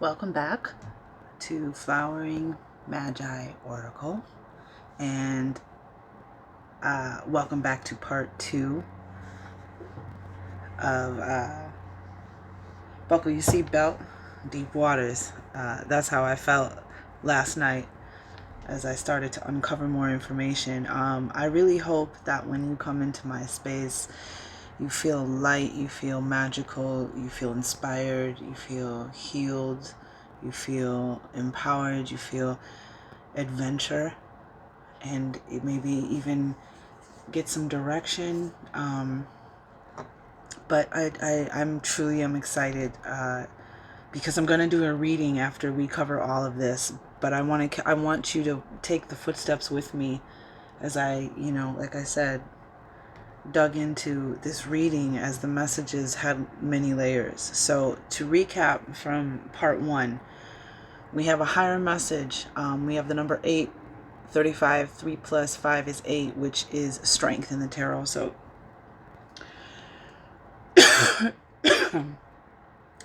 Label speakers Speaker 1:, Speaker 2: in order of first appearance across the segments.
Speaker 1: Welcome back to Flowering Magi Oracle, and welcome back to part 2 of Buckle Your Seatbelt, Deep Waters. That's how I felt last night as I started to uncover more information. I really hope that when you come into my space, you feel light, you feel magical, you feel inspired, you feel healed, you feel empowered, you feel adventure, and maybe even get some direction. But I'm truly excited because I'm gonna do a reading after we cover all of this. But I want you to take the footsteps with me as I, like I said, dug into this reading, as the messages had many layers. So to recap from part 1, we have a higher message. We have the number 8, 35, 3 plus 5 is 8, which is strength in the tarot. So,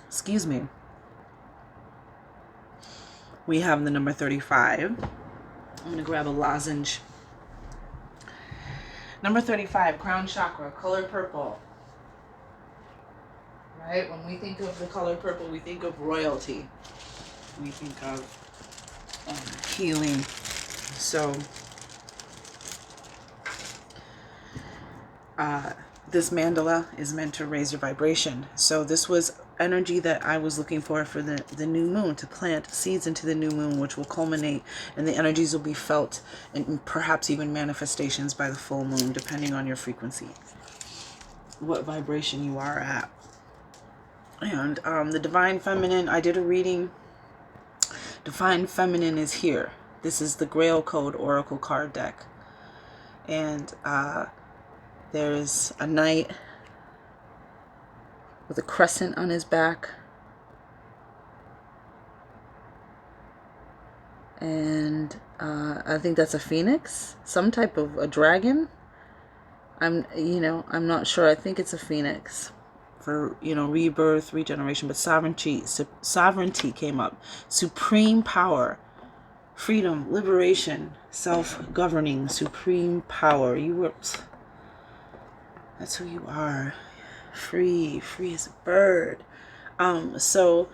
Speaker 1: excuse me. We have the number 35. I'm going to grab a lozenge. Number 35, crown chakra, color purple. Right? When we think of the color purple, we think of royalty. We think of healing. So, this mandala is meant to raise your vibration. So this was energy that I was looking for the new moon, to plant seeds into the new moon, which will culminate, and the energies will be felt and perhaps even manifestations by the full moon, depending on your frequency, what vibration you are at. And the Divine Feminine, I did a reading. Divine Feminine is here. This is the Grail Code Oracle card deck. And there's a knight with a crescent on his back. And I think that's a phoenix, some type of a dragon. I'm not sure. I think it's a phoenix for, rebirth, regeneration, but sovereignty came up. Supreme power, freedom, liberation, self-governing, supreme power. That's who you are. Free as a bird. So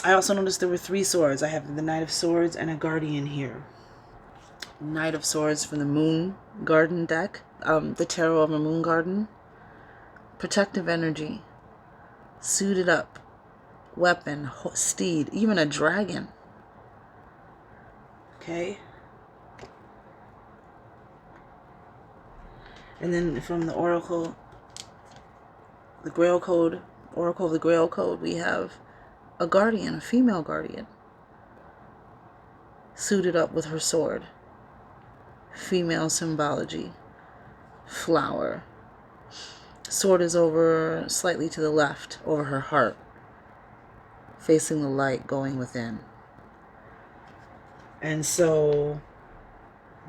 Speaker 1: I also noticed there were 3 swords. I have the Knight of Swords and a Guardian here. Knight of Swords from the Moon Garden deck. The Tarot of a Moon Garden. Protective energy. Suited up. Weapon. Steed. Even a dragon. Okay. And then from the Oracle, the Grail Code, Oracle of the Grail Code, we have a guardian, a female guardian, suited up with her sword. Female symbology. Flower. Sword is over slightly to the left, over her heart, facing the light, going within. And so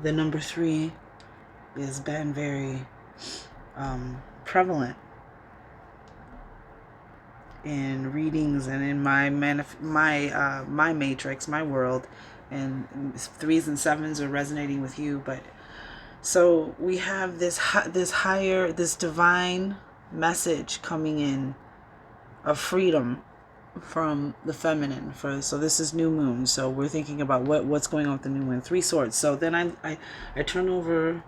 Speaker 1: the number 3 has been very prevalent in readings and in my matrix, my world, and 3s and 7s are resonating with you. But so we have this divine message coming in of freedom from the feminine. So this is new moon, so we're thinking about what's going on with the new moon. 3 swords. So then I turn over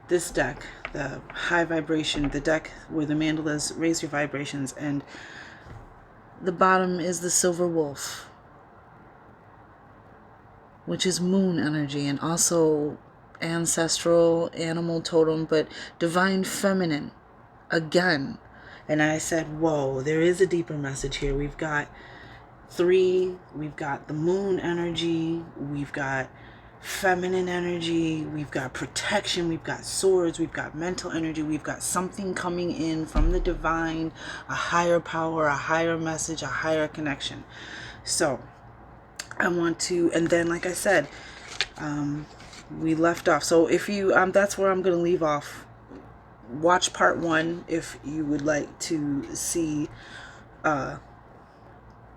Speaker 1: this deck, the high vibration, the deck where the mandalas raise your vibrations, and the bottom is the silver wolf, which is moon energy and also ancestral, animal totem, but divine feminine again. And I said, whoa, there is a deeper message here. We've got 3, we've got the moon energy, we've got feminine energy, we've got protection, we've got swords, we've got mental energy, we've got something coming in from the divine, a higher power, a higher message, a higher connection. So I want to, and then like I said, we left off. So if you, that's where I'm going to leave off. Watch part 1 if you would like to see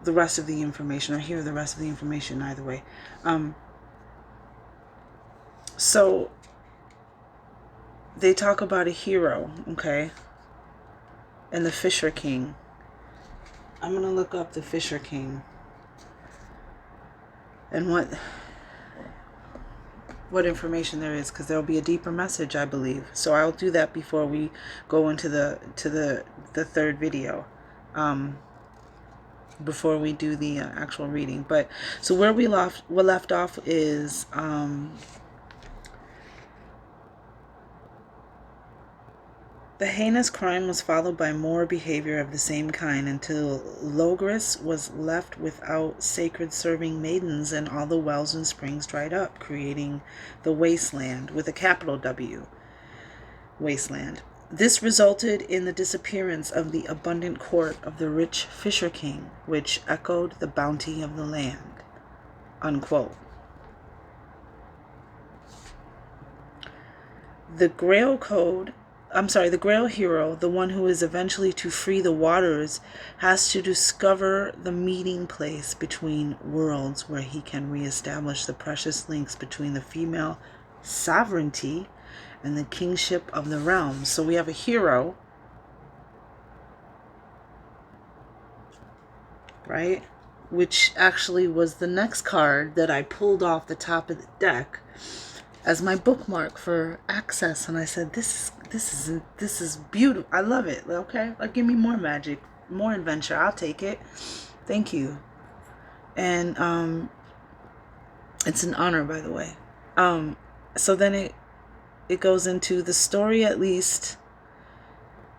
Speaker 1: the rest of the information, or hear the rest of the information, either way. So they talk about a hero, okay, and the Fisher King. I'm going to look up the Fisher King and what information there is, because there'll be a deeper message, I believe. So I'll do that before we go into the third video, before we do the actual reading. But so where we left off is the heinous crime was followed by more behavior of the same kind until Logris was left without sacred serving maidens, and all the wells and springs dried up, creating the wasteland with a capital W, wasteland. This resulted in the disappearance of the abundant court of the rich Fisher King, which echoed the bounty of the land. Unquote. The Grail hero, the one who is eventually to free the waters, has to discover the meeting place between worlds where he can reestablish the precious links between the female sovereignty and the kingship of the realm. So we have a hero, right? Which actually was the next card that I pulled off the top of the deck as my bookmark for access, and I said, this is beautiful. I love it. Okay, like, give me more magic, more adventure. I'll take it. Thank you. And it's an honor, by the way. So then it goes into the story, at least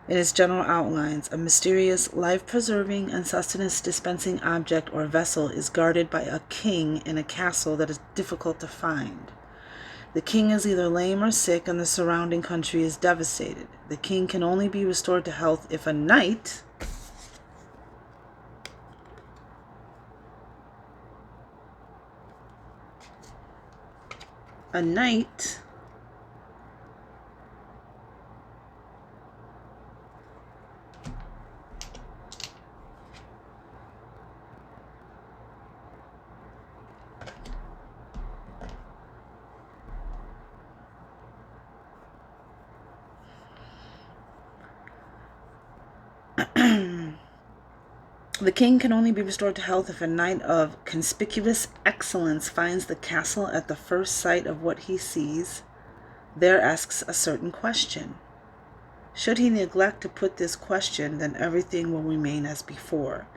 Speaker 1: in its general outlines. A mysterious, life-preserving and sustenance-dispensing object or vessel is guarded by a king in a castle that is difficult to find. The king is either lame or sick, and the surrounding country is devastated. The king can only be restored to health if a knight The king can only be restored to health if a knight of conspicuous excellence finds the castle at the first sight of what he sees, there asks a certain question. Should he neglect to put this question, then everything will remain as before.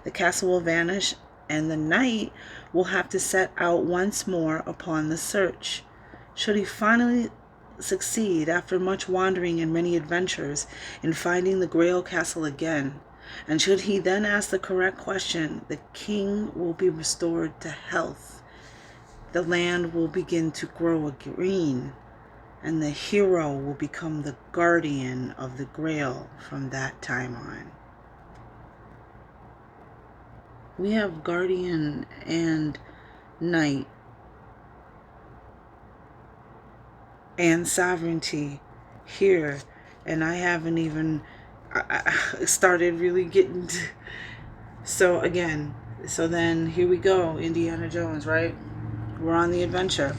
Speaker 1: The castle will vanish, and the knight will have to set out once more upon the search. Should he finally succeed, after much wandering and many adventures, in finding the Grail Castle again, and should he then ask the correct question, the king will be restored to health. The land will begin to grow green, and the hero will become the guardian of the Grail from that time on. We have guardian and knight and sovereignty here, and I haven't even started really getting so then here we go, Indiana Jones, right? We're on the adventure.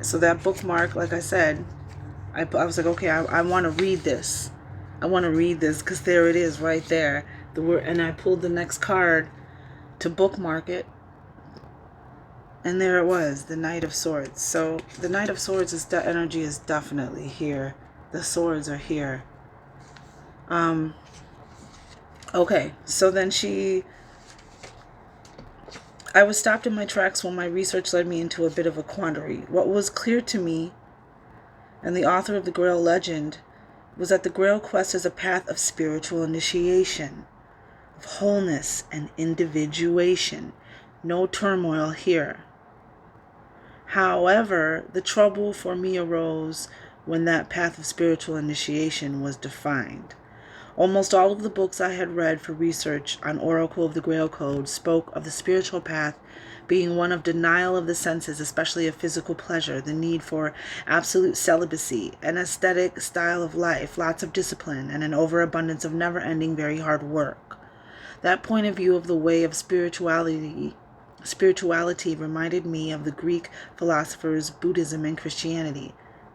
Speaker 1: So that bookmark, like I said, I was like, okay, I want to read this. I want to read this because there it is right there. And I pulled the next card to bookmark it, and there it was, the Knight of Swords. So the Knight of Swords energy is definitely here. The swords are here. Okay, so then I was stopped in my tracks when my research led me into a bit of a quandary. What was clear to me, and the author of the Grail legend, was that the Grail quest is a path of spiritual initiation, of wholeness and individuation. No turmoil here. However, the trouble for me arose when that path of spiritual initiation was defined. Almost all of the books I had read for research on Oracle of the Grail Code spoke of the spiritual path being one of denial of the senses, especially of physical pleasure, the need for absolute celibacy, an aesthetic style of life, lots of discipline, and an overabundance of never-ending, very hard work. That point of view of the way of spirituality reminded me of the Greek philosophers, Buddhism, and Christianity.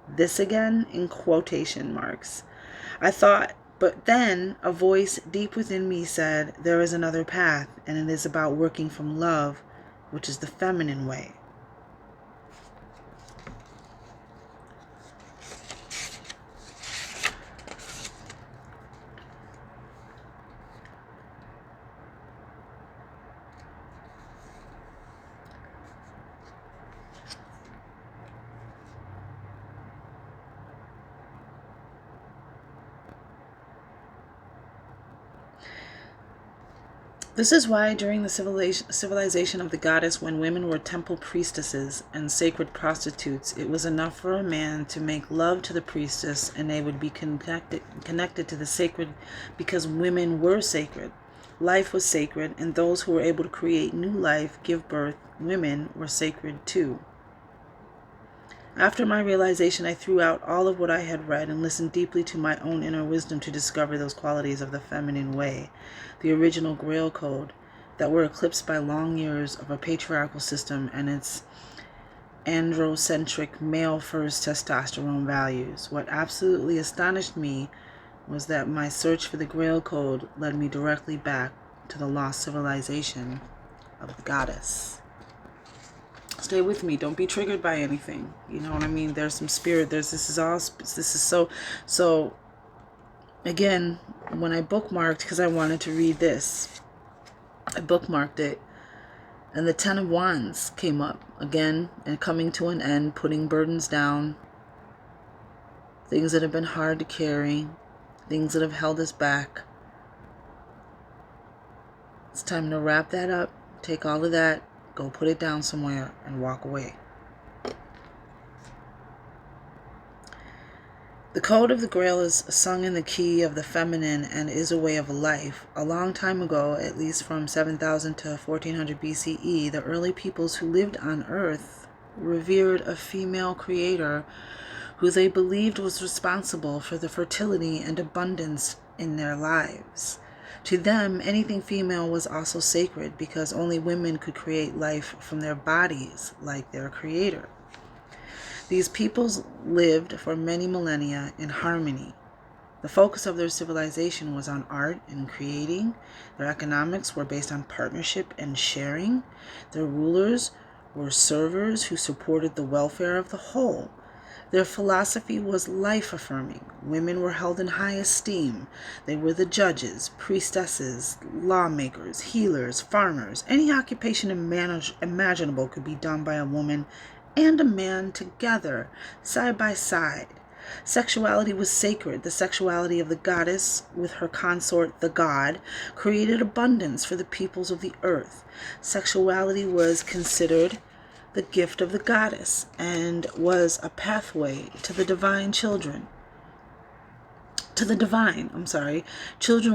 Speaker 1: This again in quotation marks. I thought, but then a voice deep within me said, there is another path, and it is about working from love, which is the feminine way. This is why during the civilization of the goddess, when women were temple priestesses and sacred prostitutes, it was enough for a man to make love to the priestess and they would be connected to the sacred because women were sacred. Life was sacred, and those who were able to create new life, give birth, women were sacred too. After my realization, I threw out all of what I had read and listened deeply to my own inner wisdom to discover those qualities of the feminine way, the original Grail Code, that were eclipsed by long years of a patriarchal system and its androcentric male-first testosterone values. What absolutely astonished me was that my search for the Grail Code led me directly back to the lost civilization of the goddess. Stay with me. Don't be triggered by anything. You know what I mean? There's some spirit. This is so again, when I bookmarked, because I wanted to read this, I bookmarked it, and the 10 of Wands came up again, and coming to an end, putting burdens down, things that have been hard to carry, things that have held us back. It's time to wrap that up, take all of that, go put it down somewhere, and walk away. The code of the Grail is sung in the key of the feminine and is a way of life. A long time ago, at least from 7000 to 1400 BCE, the early peoples who lived on Earth revered a female creator who they believed was responsible for the fertility and abundance in their lives. To them, anything female was also sacred because only women could create life from their bodies like their creator. These peoples lived for many millennia in harmony. The focus of their civilization was on art and creating. Their economics were based on partnership and sharing. Their rulers were servers who supported the welfare of the whole. Their philosophy was life-affirming. Women were held in high esteem. They were the judges, priestesses, lawmakers, healers, farmers. Any occupation imaginable could be done by a woman and a man together, side by side. Sexuality was sacred. The sexuality of the goddess with her consort, the god, created abundance for the peoples of the earth. Sexuality was considered the gift of the goddess and was a pathway to the divine. Children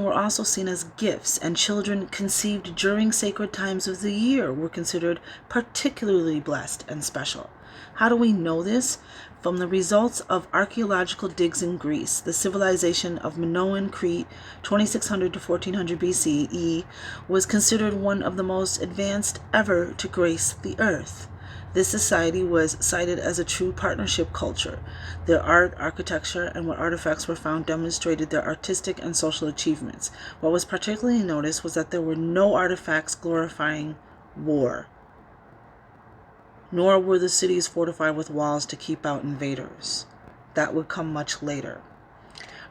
Speaker 1: were also seen as gifts, and children conceived during sacred times of the year were considered particularly blessed and special. How do we know this? From the results of archaeological digs in Greece, the civilization of Minoan Crete, 2600 to 1400 BCE, was considered one of the most advanced ever to grace the earth. This society was cited as a true partnership culture. Their art, architecture, and what artifacts were found demonstrated their artistic and social achievements. What was particularly noticed was that there were no artifacts glorifying war, nor were the cities fortified with walls to keep out invaders. That would come much later.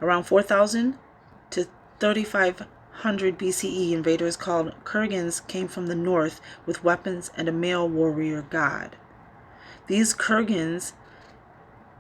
Speaker 1: Around 4000 to 3500 BCE, invaders called Kurgans came from the north with weapons and a male warrior god. These Kurgans,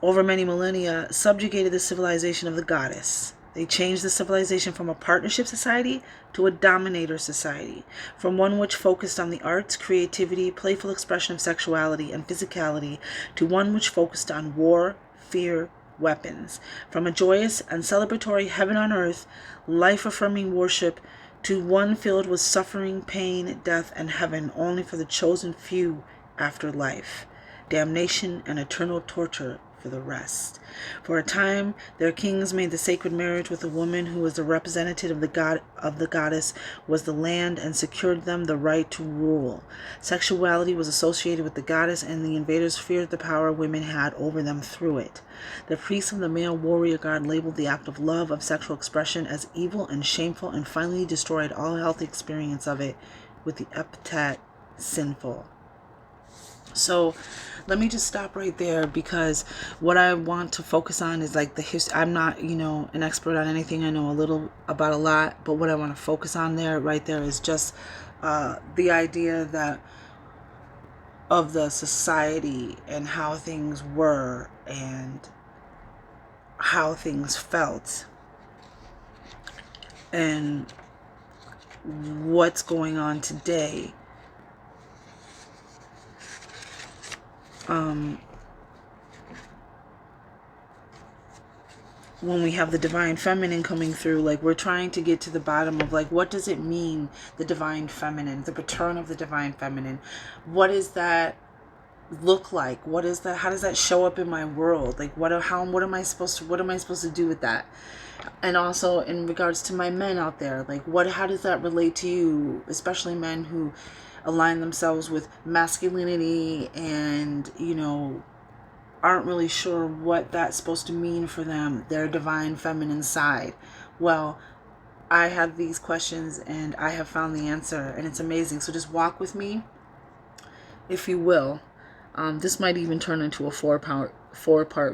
Speaker 1: over many millennia, subjugated the civilization of the goddess. They changed the civilization from a partnership society to a dominator society, from one which focused on the arts, creativity, playful expression of sexuality and physicality, to one which focused on war, fear, weapons, from a joyous and celebratory heaven on earth, life-affirming worship, to one filled with suffering, pain, death, and heaven only for the chosen few after life, damnation and eternal torture for the rest. For a time, their kings made the sacred marriage with a woman who was the representative of the goddess was the land and secured them the right to rule. Sexuality was associated with the goddess, and the invaders feared the power women had over them through it. The priests of the male warrior god labeled the act of love of sexual expression as evil and shameful, and finally destroyed all healthy experience of it with the epithet sinful. So let me just stop right there, because what I want to focus on is like the history. I'm not, an expert on anything. I know a little about a lot, but what I want to focus on right there is just the idea that of the society and how things were and how things felt and what's going on today. When we have the divine feminine coming through, like, we're trying to get to the bottom of, like, what does it mean, the divine feminine, the return of the divine feminine? What does that look like? What is that? How does that show up in my world? Like, what am I supposed to do with that? And also in regards to my men out there, like, how does that relate to you, especially men who align themselves with masculinity and, aren't really sure what that's supposed to mean for them, their divine feminine side. Well, I have these questions and I have found the answer, and it's amazing. So just walk with me, if you will. This might even turn into a four-part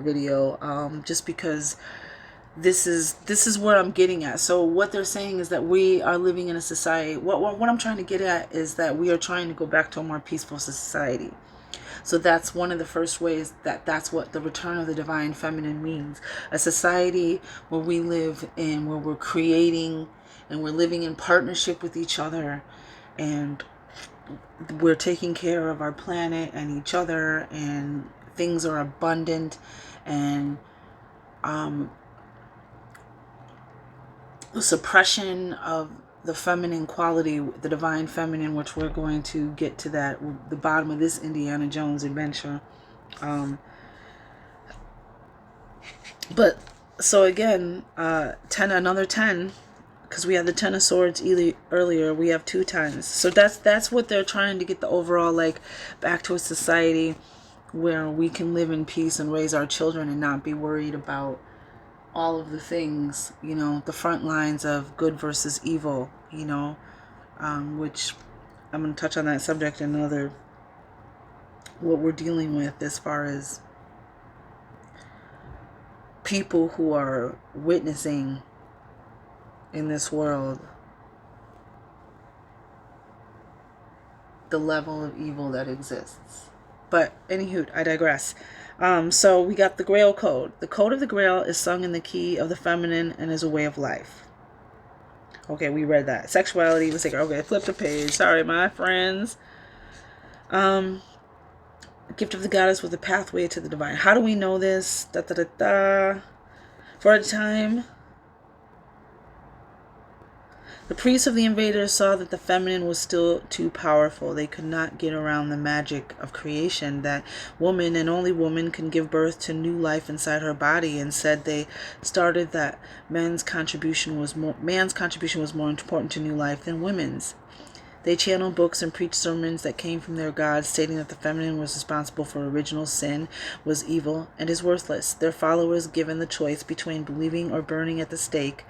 Speaker 1: video, just because this is where I'm getting at. So what they're saying is that we are living in a society. What I'm trying to get at is that we are trying to go back to a more peaceful society. So that's one of the first ways that's what the return of the divine feminine means. A society where we live in, where we're creating and we're living in partnership with each other, and we're taking care of our planet and each other, and things are abundant, and the suppression of the feminine quality, the divine feminine, which we're going to get to that, the bottom of this Indiana Jones adventure. But so again, another 10, because we had the 10 of swords earlier, we have 2 times. So that's what they're trying to get, the overall, like, back to a society where we can live in peace and raise our children and not be worried about all of the things, the front lines of good versus evil, which I'm going to touch on that subject in another, what we're dealing with as far as people who are witnessing in this world the level of evil that exists. But anywho, I digress. So we got the Grail Code. The Code of the Grail is sung in the key of the feminine and is a way of life. Okay, we read that. Sexuality was sacred. Okay, flip the page. Sorry, my friends. Gift of the goddess was the pathway to the divine. How do we know this? For a time, the priests of the invaders saw that the feminine was still too powerful. They could not get around the magic of creation, that woman and only woman can give birth to new life inside her body, and said they started that man's contribution was more important to new life than women's. They channeled books and preached sermons that came from their gods, stating that the feminine was responsible for original sin, was evil, and is worthless. Their followers, given the choice between believing or burning at the stake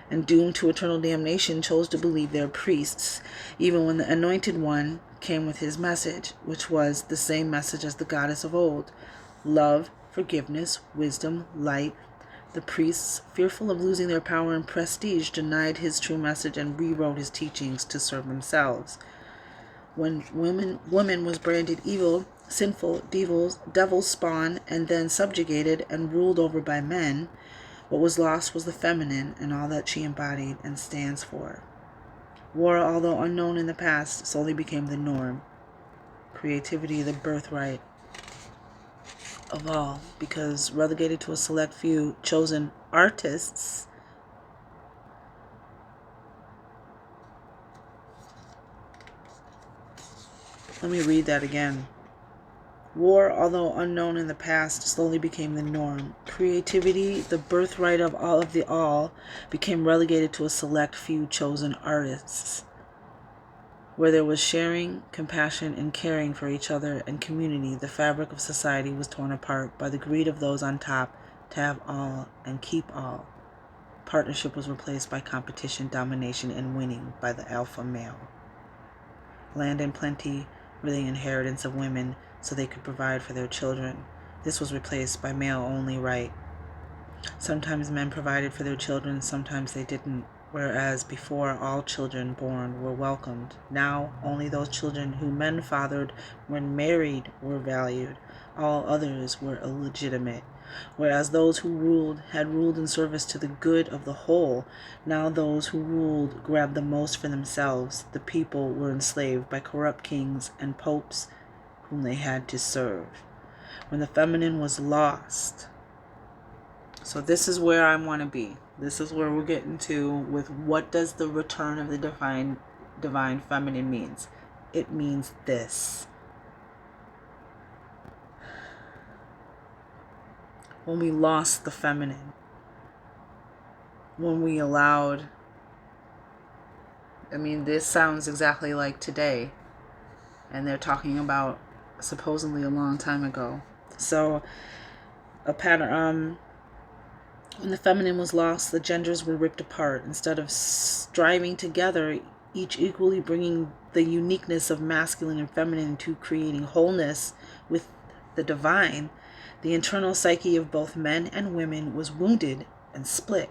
Speaker 1: and doomed to eternal damnation, chose to believe their priests, even when the anointed one came with his message, which was the same message as the goddess of old: love, forgiveness, wisdom, light. The priests, fearful of losing their power and prestige, denied his true message and rewrote his teachings to serve themselves. When woman was branded evil, sinful, devil's spawn, and then subjugated and ruled over by men, what was lost was the feminine and all that she embodied and stands for. War, although unknown in the past, slowly became the norm. Creativity, the birthright of all, because relegated to a select few chosen artists, let me read that again. War, although unknown in the past, slowly became the norm. Creativity, the birthright of all, became relegated to a select few chosen artists. Where there was sharing, compassion, and caring for each other and community, the fabric of society was torn apart by the greed of those on top to have all and keep all. Partnership was replaced by competition, domination, and winning by the alpha male. Land and plenty were the inheritance of women so they could provide for their children. This was replaced by male-only right. Sometimes men provided for their children, sometimes they didn't. Whereas before all children born were welcomed, now only those children who men fathered when married were valued. All others were illegitimate. Whereas those who ruled had ruled in service to the good of the whole, now those who ruled grabbed the most for themselves. The people were enslaved by corrupt kings and popes whom they had to serve. When the feminine was lost. So this is where I want to be. This is where we're getting to with what does the return of the divine feminine means. It means this. When we lost the feminine, when we allowed, this sounds exactly like today, and they're talking about supposedly a long time ago. So a pattern, when the feminine was lost, the genders were ripped apart. Instead of striving together, each equally bringing the uniqueness of masculine and feminine into creating wholeness with the divine, the internal psyche of both men and women was wounded and split.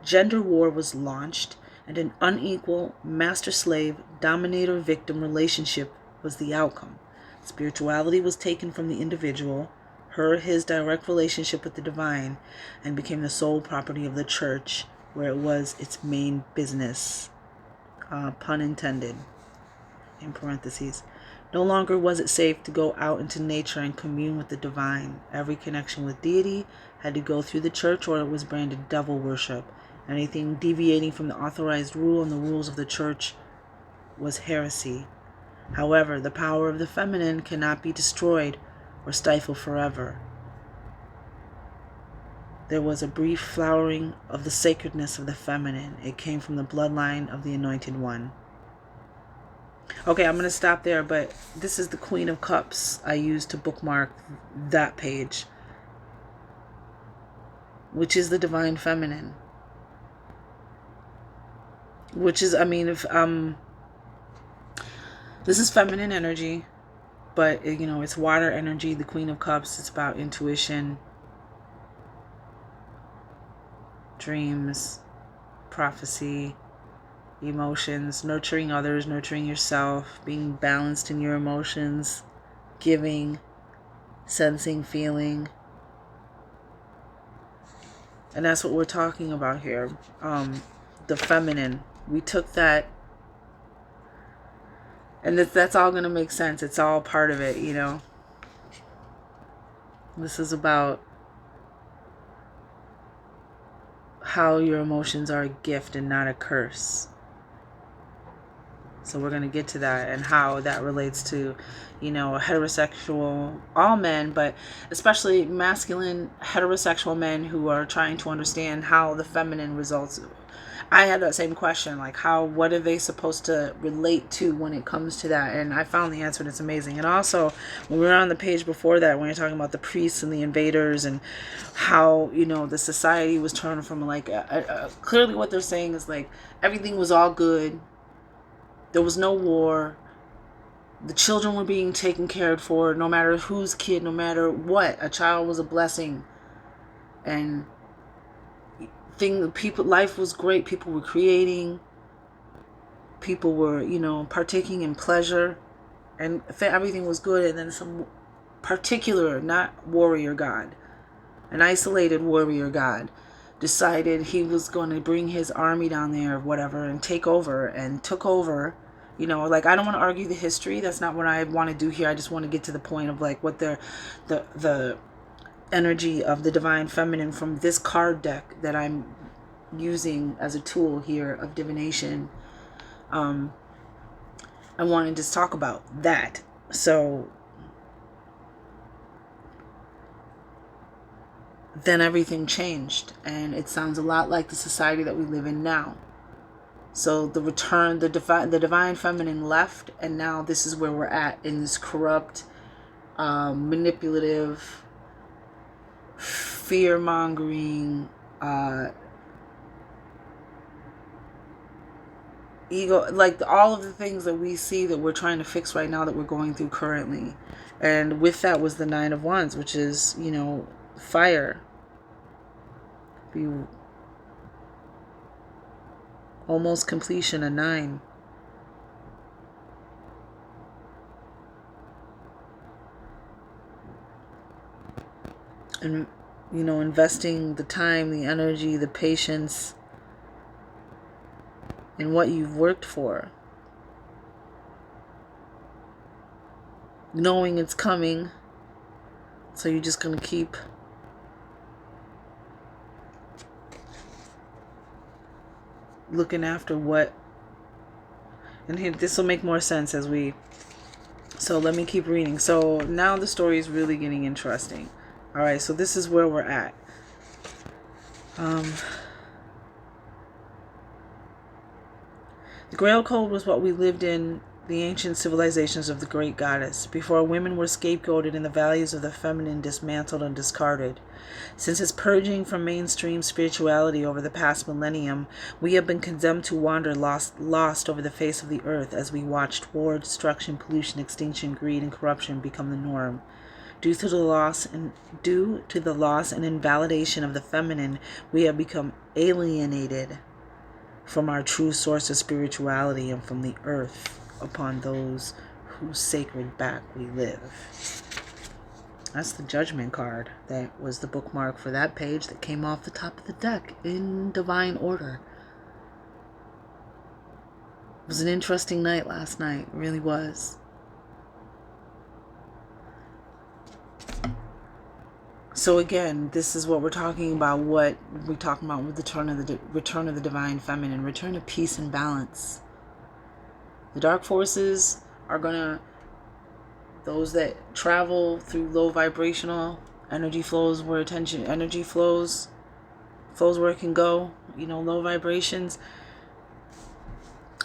Speaker 1: Gender war was launched, and an unequal master-slave, dominator-victim relationship was the outcome. Spirituality was taken from the individual, his direct relationship with the divine, and became the sole property of the church, where it was its main business. Pun intended, in parentheses. No longer was it safe to go out into nature and commune with the divine. Every connection with deity had to go through the church, or it was branded devil worship. Anything deviating from the authorized rule and the rules of the church was heresy. However, the power of the feminine cannot be destroyed or stifled forever. There was a brief flowering of the sacredness of the feminine. It came from the bloodline of the Anointed One. Okay, I'm going to stop there, but this is the Queen of Cups I used to bookmark that page, which is the Divine Feminine. Which is, this is feminine energy, but, it's water energy. The Queen of Cups, it's about intuition, dreams, prophecy, emotions, nurturing others, nurturing yourself, being balanced in your emotions, giving, sensing, feeling. And that's what we're talking about here. The feminine. We took that, and that's all going to make sense. It's all part of it, This is about how your emotions are a gift and not a curse. So we're going to get to that and how that relates to, heterosexual, all men, but especially masculine heterosexual men who are trying to understand how the feminine results. I had that same question, like what are they supposed to relate to when it comes to that? And I found the answer, and it's amazing. And also, when we were on the page before that, when you're talking about the priests and the invaders and how, the society was turned from clearly what they're saying is everything was all good. There was no war. The children were being taken care for, no matter whose kid, no matter what. A child was a blessing. And life was great. People were creating. People were, partaking in pleasure. And everything was good. And then some particular, not warrior god, an isolated warrior god, decided he was going to bring his army down there or whatever and take over, and took over. I don't want to argue the history. That's not what I want to do here. I just want to get to the point of what the energy of the divine feminine from this card deck that I'm using as a tool here of divination. I want to just talk about that. So then everything changed, and it sounds a lot like the society that we live in now. So the divine feminine left, and now this is where we're at, in this corrupt, manipulative, fear-mongering, ego, like all of the things that we see that we're trying to fix right now, that we're going through currently. And with that was the Nine of Wands, which is, fire. Almost completion, a 9. And, investing the time, the energy, the patience in what you've worked for. Knowing it's coming. So you're just going to keep looking after what. And here, this will make more sense as we. So let me keep reading. So now the story is really getting interesting. All right, so this is where we're at. The Grail Code was what we lived in the ancient civilizations of the great goddess, before women were scapegoated and the values of the feminine dismantled and discarded. Since its purging from mainstream spirituality over the past millennium, we have been condemned to wander lost over the face of the earth as we watched war, destruction, pollution, extinction, greed, and corruption become the norm. Due to the loss and invalidation of the feminine, we have become alienated from our true source of spirituality and from the earth upon those whose sacred back we live. That's the Judgment card. That was the bookmark for that page that came off the top of the deck in divine order. It was an interesting night last night. It really was. So again, this is what we're talking about. What we're talking about with the return of the divine feminine, return to peace and balance. The dark forces are gonna, those that travel through low vibrational energy flows, where energy flows where it can go. Low vibrations.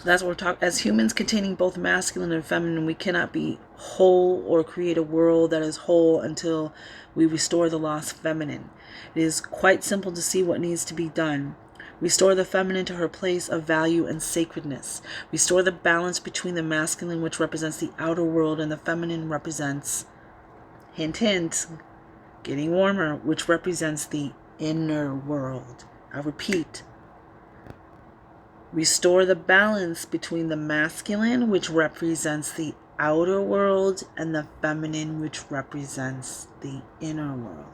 Speaker 1: That's what we're talking. As humans containing both masculine and feminine, we cannot be whole or create a world that is whole until we restore the lost feminine. It is quite simple to see what needs to be done. Restore the feminine to her place of value and sacredness. Restore the balance between the masculine, which represents the outer world, and the feminine represents, hint, hint, getting warmer, which represents the inner world. I repeat. Restore the balance between the masculine, which represents the outer world, and the feminine, which represents the inner world.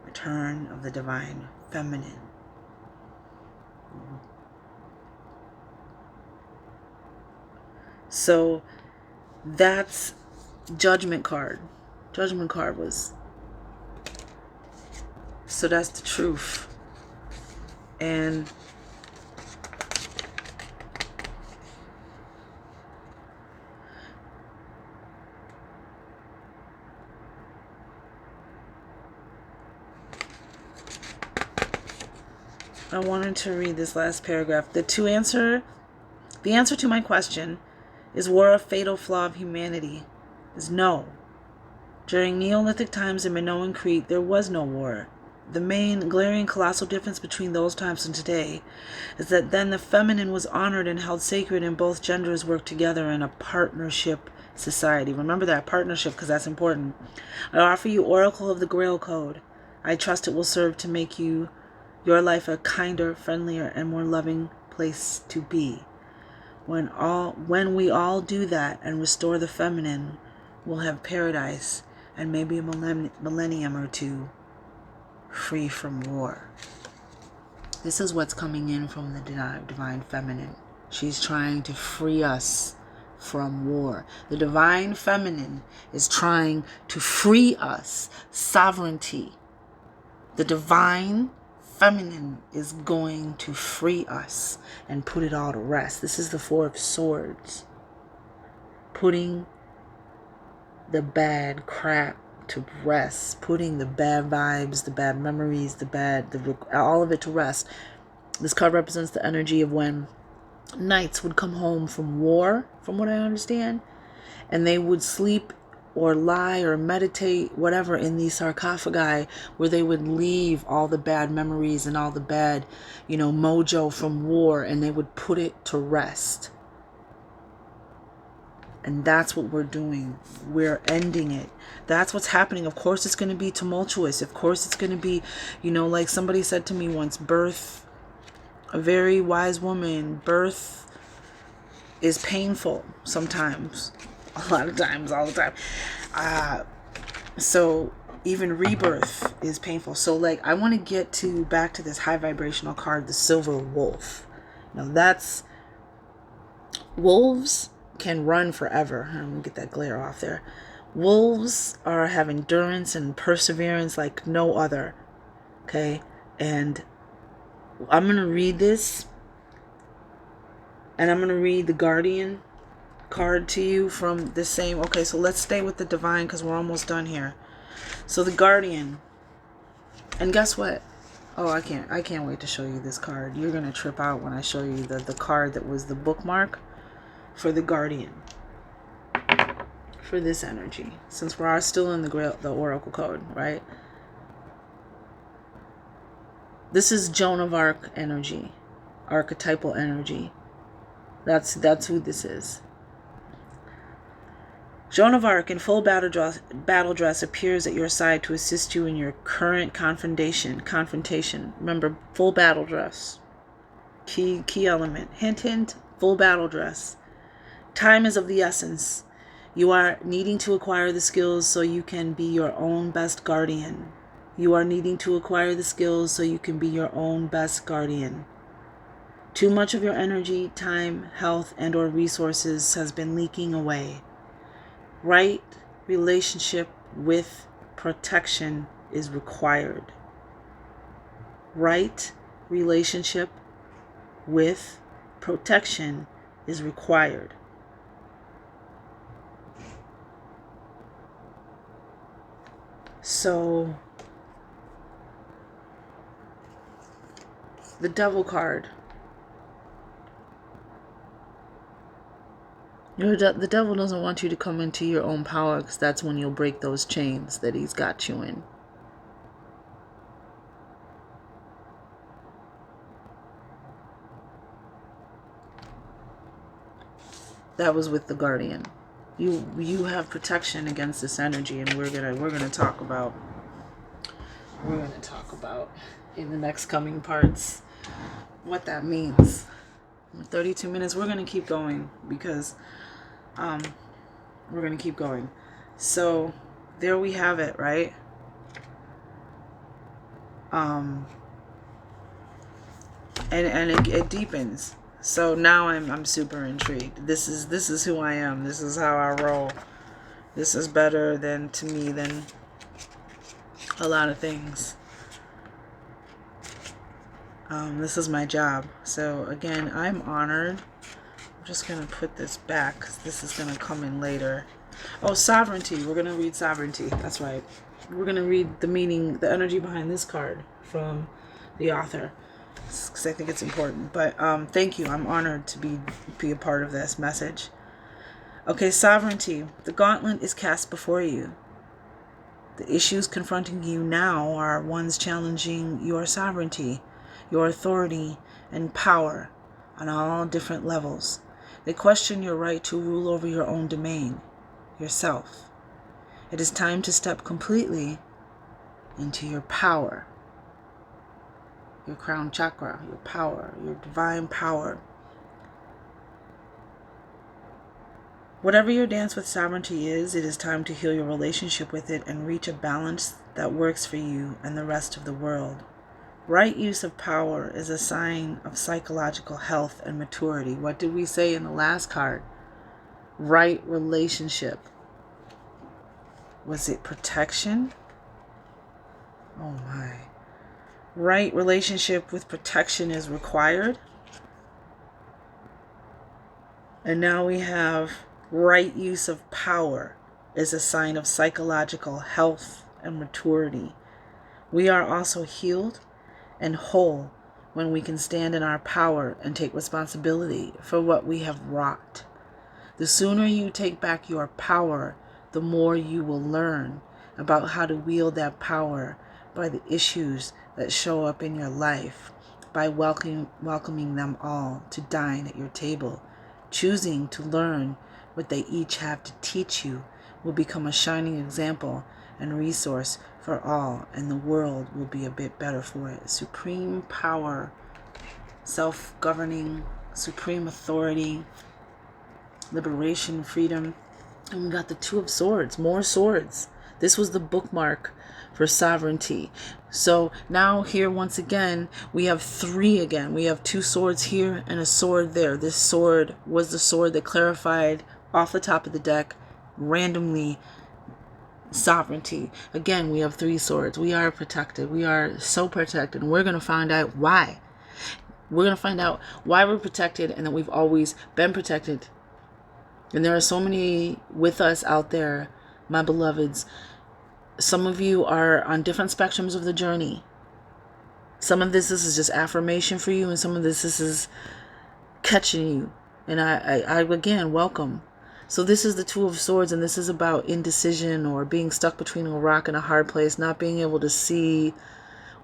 Speaker 1: Return of the divine feminine. So that's Judgment card. Judgment card was. So that's the truth. And I wanted to read this last paragraph. The answer to my question, is war a fatal flaw of humanity, is no. During Neolithic times in Minoan Crete, there was no war. The main glaring colossal difference between those times and today is that then the feminine was honored and held sacred, and both genders worked together in a partnership society. Remember that partnership, because that's important. I offer you Oracle of the Grail Code. I trust it will serve to make your life a kinder, friendlier, and more loving place to be. When we all do that and restore the feminine, we'll have paradise and maybe a millennium or two free from war. This is what's coming in from the divine feminine. She's trying to free us from war. The divine feminine is trying to free us. Sovereignty. The divine feminine is going to free us and put it all to rest. This is the Four of Swords. Putting the bad crap to rest, putting the bad vibes, the bad memories, all of it to rest. This card represents the energy of when knights would come home from war, from what I understand, and they would sleep or lie or meditate, whatever, in these sarcophagi, where they would leave all the bad memories and all the bad, mojo from war, and they would put it to rest. And that's what we're doing. We're ending it. That's what's happening. Of course it's going to be tumultuous. Of course it's going to be, like somebody said to me once, birth, a very wise woman, birth is painful sometimes. A lot of times, all the time. So even rebirth is painful. So like, I want to get back to this high vibrational card, the silver wolf. Now that's, wolves can run forever. I'm gonna get that glare off there. Wolves have endurance and perseverance like no other. Okay, and I'm gonna read this, and I'm gonna read the Guardian card to you from the same. Okay, so let's stay with the Divine because we're almost done here. So the Guardian, and guess what? Oh, I can't wait to show you this card. You're gonna trip out when I show you the card that was the bookmark for the Guardian, for this energy, since we're still in the Oracle code, right? This is Joan of Arc energy, archetypal energy. That's who this is. Joan of Arc in full battle dress appears at your side to assist you in your current confrontation. Remember, full battle dress. Key element. Hint, hint, full battle dress. Time is of the essence. You are needing to acquire the skills so you can be your own best guardian. You are needing to acquire the skills so you can be your own best guardian. Too much of your energy, time, health, and or resources has been leaking away. Right relationship with protection is required. Right relationship with protection is required. So, the Devil card. The devil doesn't want you to come into your own power, because that's when you'll break those chains that he's got you in. That was with the Guardian. You have protection against this energy, and we're gonna talk about in the next coming parts what that means. 32 minutes. We're gonna keep going because we're gonna keep going. So there we have it, right? And it deepens. So now I'm super intrigued. This is who I am. This is how I roll. This is better than a lot of things. This is my job. So again, I'm honored. I'm just gonna put this back because this is gonna come in later. Oh, sovereignty. We're gonna read sovereignty. That's right. We're gonna read the meaning, the energy behind this card from the author, because I think it's important. But thank you. I'm honored to be a part of this message. Okay, sovereignty. The gauntlet is cast before you. The issues confronting you now are ones challenging your sovereignty, your authority and power on all different levels. They question your right to rule over your own domain, yourself. It is time to step completely into your power, your crown chakra, your power, your divine power. Whatever your dance with sovereignty is, it is time to heal your relationship with it and reach a balance that works for you and the rest of the world. Right use of power is a sign of psychological health and maturity. What did we say in the last card? Right relationship. Was it protection? Oh my. Right relationship with protection is required. And now we have right use of power is a sign of psychological health and maturity. We are also healed and whole when we can stand in our power and take responsibility for what we have wrought. The sooner you take back your power, the more you will learn about how to wield that power by the issues that show up in your life, by welcoming them all to dine at your table. Choosing to learn what they each have to teach you will become a shining example and resource for all, and the world will be a bit better for it. Supreme power, self-governing, supreme authority, liberation, freedom. And we got the Two of Swords, more swords. This was the bookmark for sovereignty. So now here once again, we have three again. We have two swords here and a sword there. This sword was the sword that clarified off the top of the deck randomly sovereignty. Again, we have three swords. We are protected. We are so protected. And we're going to find out why. We're going to find out why we're protected and that we've always been protected. And there are so many with us out there, my beloveds. Some of you are on different spectrums of the journey. Some of this is just affirmation for you, and some of this is catching you. And I again, welcome. So this is the Two of Swords, and this is about indecision or being stuck between a rock and a hard place, not being able to see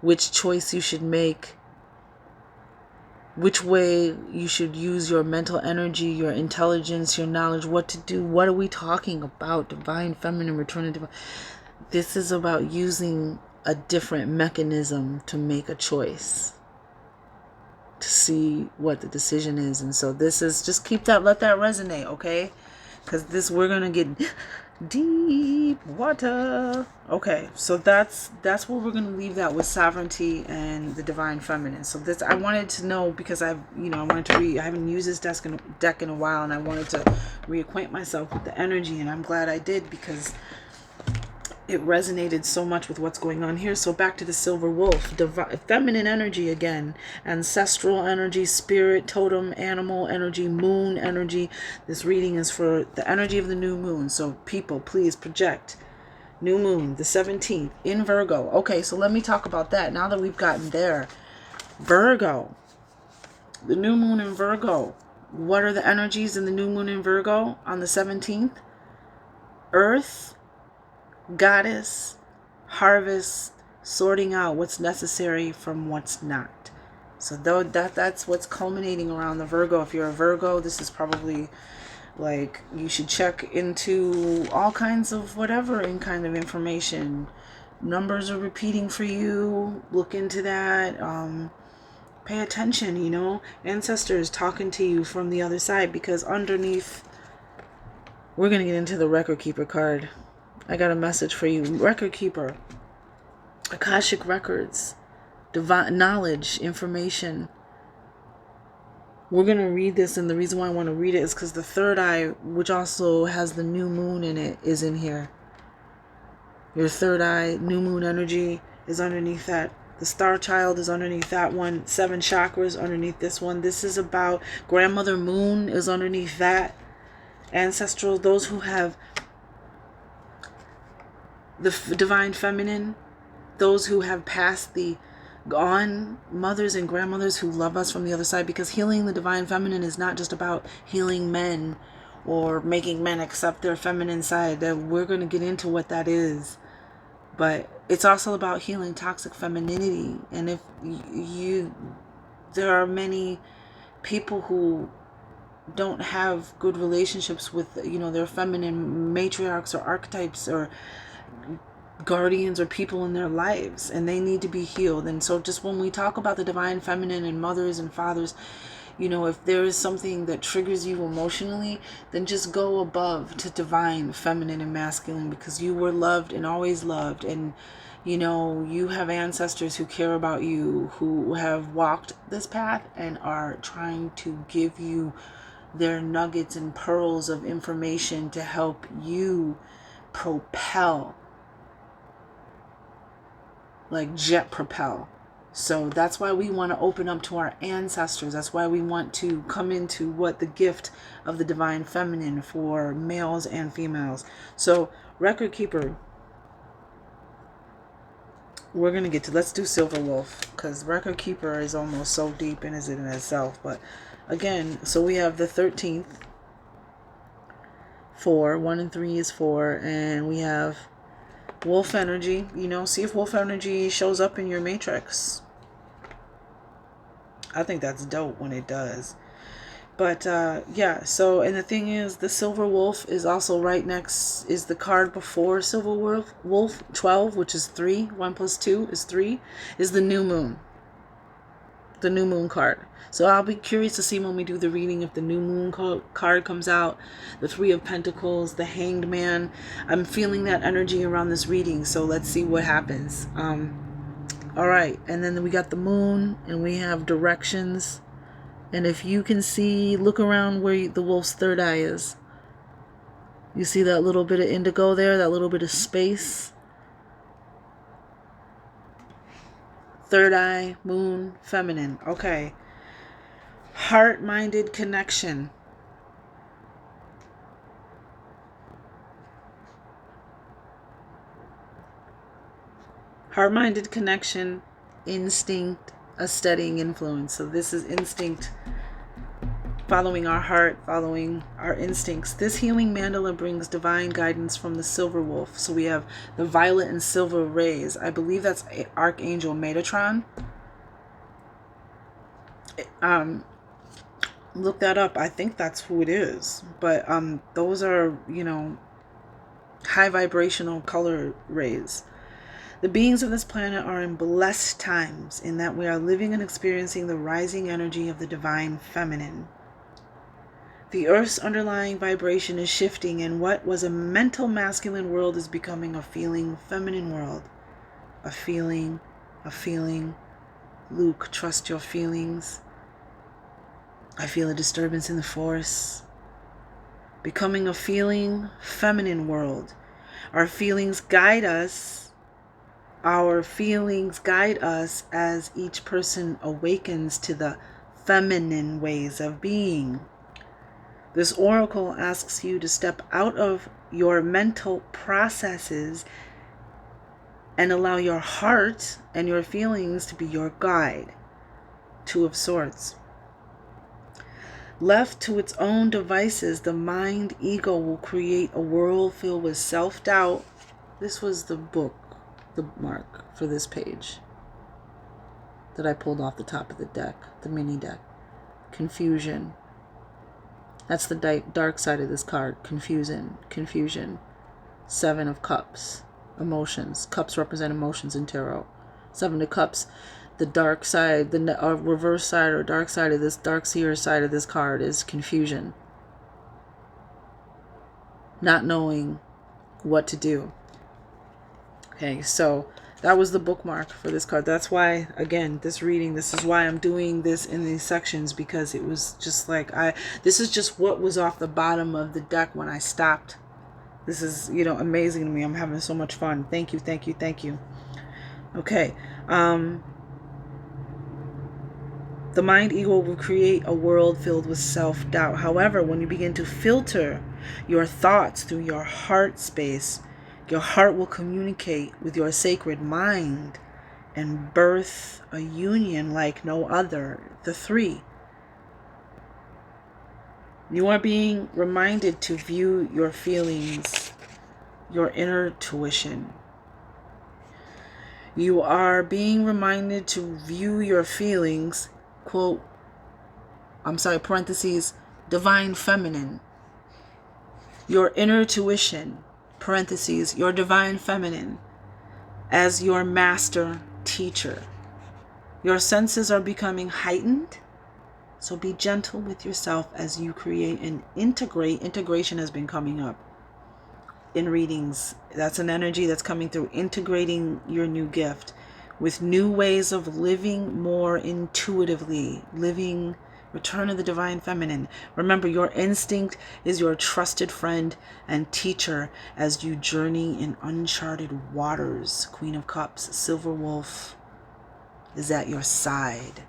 Speaker 1: which choice you should make, which way you should use your mental energy, your intelligence, your knowledge, what to do. What are we talking about? Divine Feminine, returning divine. This is about using a different mechanism to make a choice, to see what the decision is. And so this is, just keep that, let that resonate, okay? Because this, we're going to get deep water. Okay, so that's where we're going to leave that, with sovereignty and the Divine Feminine. So this, I wanted to know, because I wanted to I haven't used this deck in a while, and I wanted to reacquaint myself with the energy, and I'm glad I did, because it resonated so much with what's going on here. So back to the Silver Wolf, feminine energy again, ancestral energy, spirit, totem, animal energy, moon energy. This reading is for the energy of the new moon. So people, please project. New moon, the 17th, in Virgo. Okay, so let me talk about that now that we've gotten there. Virgo, the new moon in Virgo. What are the energies in the new moon in Virgo on the 17th? Earth, goddess, harvest, sorting out what's necessary from what's not. So that's what's culminating around the Virgo. If you're a Virgo, this is probably like, you should check into all kinds of whatever in kind of information. Numbers are repeating for you. Look into that. Pay attention, ancestors talking to you from the other side, because underneath, we're going to get into the Record Keeper card. I got a message for you. Record Keeper, Akashic Records, divine knowledge, information. We're going to read this, and the reason why I want to read it is because the third eye, which also has the new moon in it, is in here. Your third eye, new moon energy, is underneath that. The star child is underneath that one. 7 chakras underneath this one. This is about grandmother moon is underneath that. Ancestral, those who have the Divine Feminine, those who have passed the gone, mothers and grandmothers who love us from the other side, because healing the Divine Feminine is not just about healing men or making men accept their feminine side. That we're going to get into what that is, but it's also about healing toxic femininity. And if there are many people who don't have good relationships with their feminine matriarchs or archetypes or guardians or people in their lives, and they need to be healed. And so just when we talk about the Divine Feminine and mothers and fathers, if there is something that triggers you emotionally, then just go above to Divine Feminine and Masculine, because you were loved and always loved. And you have ancestors who care about you, who have walked this path and are trying to give you their nuggets and pearls of information to help you propel, like jet propel, So that's why we want to open up to our ancestors. That's why we want to come into what the gift of the divine feminine for males and females. So record keeper, we're going to get to, let's do silver wolf, because record keeper is almost so deep in itself. But again, so we have the 13th, 4, 1 and 3 is 4, and we have wolf energy. You know, see if wolf energy shows up in your matrix. I think that's dope when it does. But yeah, so, and the thing is, the silver wolf is also right next, is the card before silver wolf 12, which is 3. 1 plus 2 is 3, is the new moon. The new moon card. So I'll be curious to see when we do the reading if the new moon card comes out. The 3 of Pentacles, the Hanged Man. I'm feeling that energy around this reading, so let's see what happens. All right, and then we got the moon, and we have directions. And if you can see, look around where the wolf's third eye is. You see that little bit of indigo there, that little bit of space? Third eye, moon, feminine. Okay. Heart-minded connection. Heart-minded connection, instinct, a steadying influence. So this is instinct, following our heart, following our instincts. This healing mandala brings divine guidance from the silver wolf. So we have the violet and silver rays. I believe that's Archangel Metatron. Look that up. I think that's who it is. But those are, you know, high vibrational color rays. The beings of this planet are in blessed times in that we are living and experiencing the rising energy of the divine feminine. The Earth's underlying vibration is shifting, and what was a mental masculine world is becoming a feeling feminine world. A feeling. Luke, trust your feelings. I feel a disturbance in the force. Becoming a feeling feminine world. Our feelings guide us. Our feelings guide us as each person awakens to the feminine ways of being. This oracle asks you to step out of your mental processes and allow your heart and your feelings to be your guide. 2 of Swords. Left to its own devices, the mind ego will create a world filled with self-doubt. This was the book, the mark for this page that I pulled off the top of the deck, the mini deck. Confusion. That's the dark side of this card. Confusion. 7 of Cups. Emotions. Cups represent emotions in tarot. 7 of Cups. The dark side, the reverse side or dark side of this, dark seer side of this card is confusion. Not knowing what to do. Okay, so that was the bookmark for this card. That's why, again, this reading, this is why I'm doing this in these sections, because it was just like, this is just what was off the bottom of the deck when I stopped. This is, you know, amazing to me. I'm having so much fun. Thank you. Okay. The mind ego will create a world filled with self-doubt. However, when you begin to filter your thoughts through your heart space, your heart will communicate with your sacred mind and birth a union like no other. The 3. You are being reminded to view your feelings, your inner tuition. You are being reminded to view your feelings, parentheses, divine feminine. Your inner tuition, parentheses, your divine feminine, as your master teacher. Your senses are becoming heightened, so be gentle with yourself as you create and integrate. Integration has been coming up in readings. That's an energy that's coming through, integrating your new gift with new ways of living more intuitively, return of the divine feminine. Remember, your instinct is your trusted friend and teacher as you journey in uncharted waters. Queen of Cups, Silver Wolf, is at your side.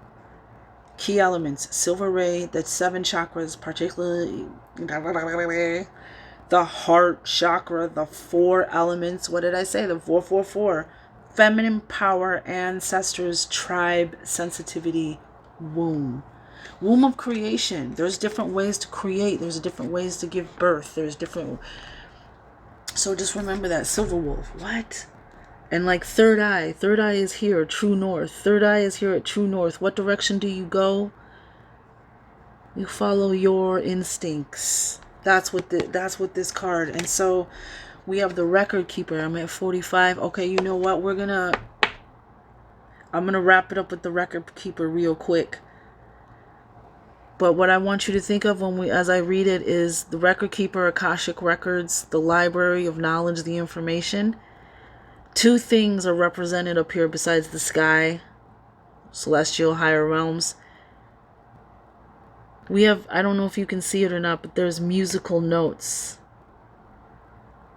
Speaker 1: Key elements, silver ray, the 7 chakras, particularly the heart chakra, the 4 elements. What did I say? The 444. Feminine power, ancestors, tribe, sensitivity, womb. Womb of creation. There's different ways to create. There's different ways to give birth. There's different. So just remember that. Silver wolf. What? And like third eye. Third eye is here, true north. Third eye is here at true north. What direction do you go? You follow your instincts. That's what this card. And so we have the record keeper. I'm at 45. Okay, you know what? I'm gonna wrap it up with the record keeper real quick. But what I want you to think of as I read it is the record keeper, Akashic records, the library of knowledge, the information. 2 things are represented up here besides the sky, celestial, higher realms. We have, I don't know if you can see it or not, but there's musical notes.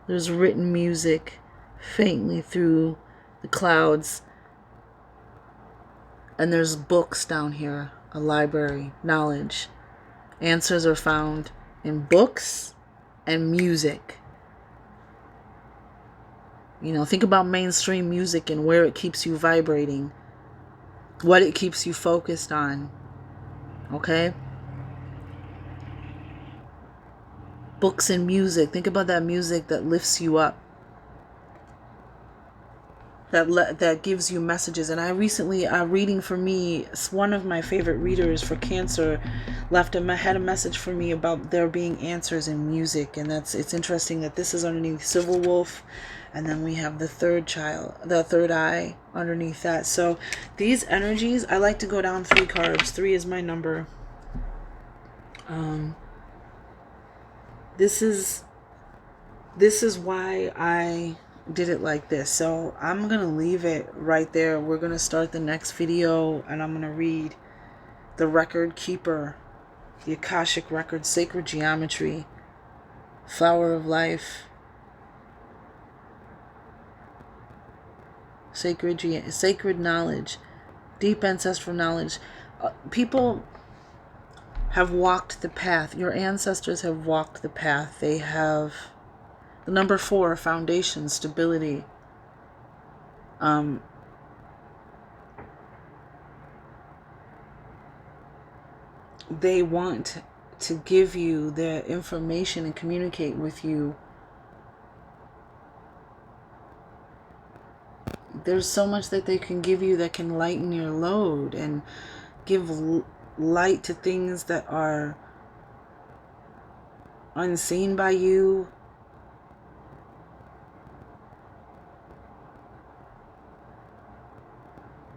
Speaker 1: There's written music faintly through the clouds. And there's books down here, a library, knowledge. Answers are found in books and music. You know, think about mainstream music and where it keeps you vibrating, what it keeps you focused on. Okay? Books and music. Think about that music that lifts you up, that gives you messages. And I recently, reading for me, one of my favorite readers for Cancer had a message for me about there being answers in music. And it's interesting that this is underneath Silver Wolf, and then we have the third eye underneath that. So these energies, I like to go down 3 cards. 3 is my number. This is why I did it like this. So I'm going to leave it right there. We're going to start the next video, and I'm going to read the record keeper, the Akashic record, sacred geometry, flower of life, sacred knowledge, deep ancestral knowledge. People have walked the path. Your ancestors have walked the path. They have the number 4, foundation, stability. They want to give you the information and communicate with you. There's so much that they can give you that can lighten your load and give light to things that are unseen by you.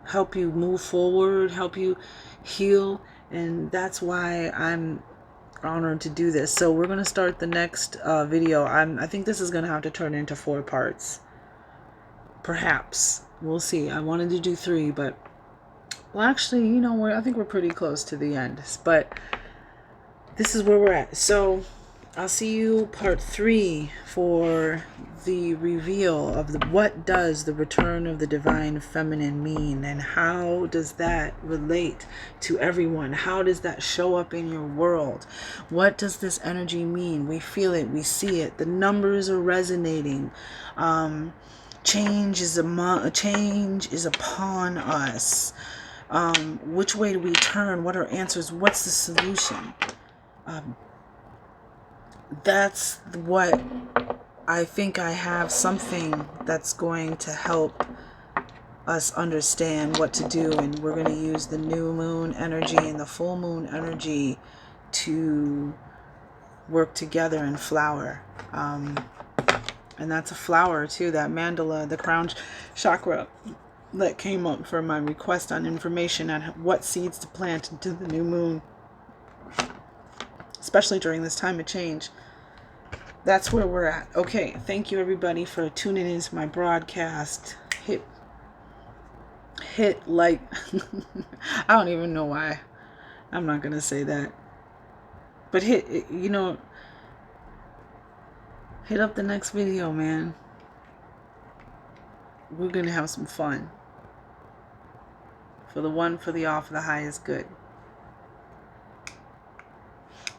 Speaker 1: Help you move forward, help you heal. And that's why I'm honored to do this. So we're going to start the next video. I think this is going to have to turn into 4 parts. Perhaps. We'll see. I wanted to do 3, but... Well, actually, you know, I think we're pretty close to the end. But this is where we're at. So I'll see you part 3 for the reveal of what does the return of the divine feminine mean, and how does that relate to everyone? How does that show up in your world? What does this energy mean? We feel it, we see it. The numbers are resonating. Change is upon us. Which way do we turn? What are answers? What's the solution? That's what I think. I have something that's going to help us understand what to do, and we're going to use the new moon energy and the full moon energy to work together and flower. And that's a flower too, that mandala, the crown chakra that came up for my request on information on what seeds to plant into the new moon, especially during this time of change. That's where we're at. Okay, thank you everybody for tuning into my broadcast. Hit like. I don't even know why. I'm not going to say that. But hit up the next video, man. We're going to have some fun.
Speaker 2: For the one, for the all, for the highest good.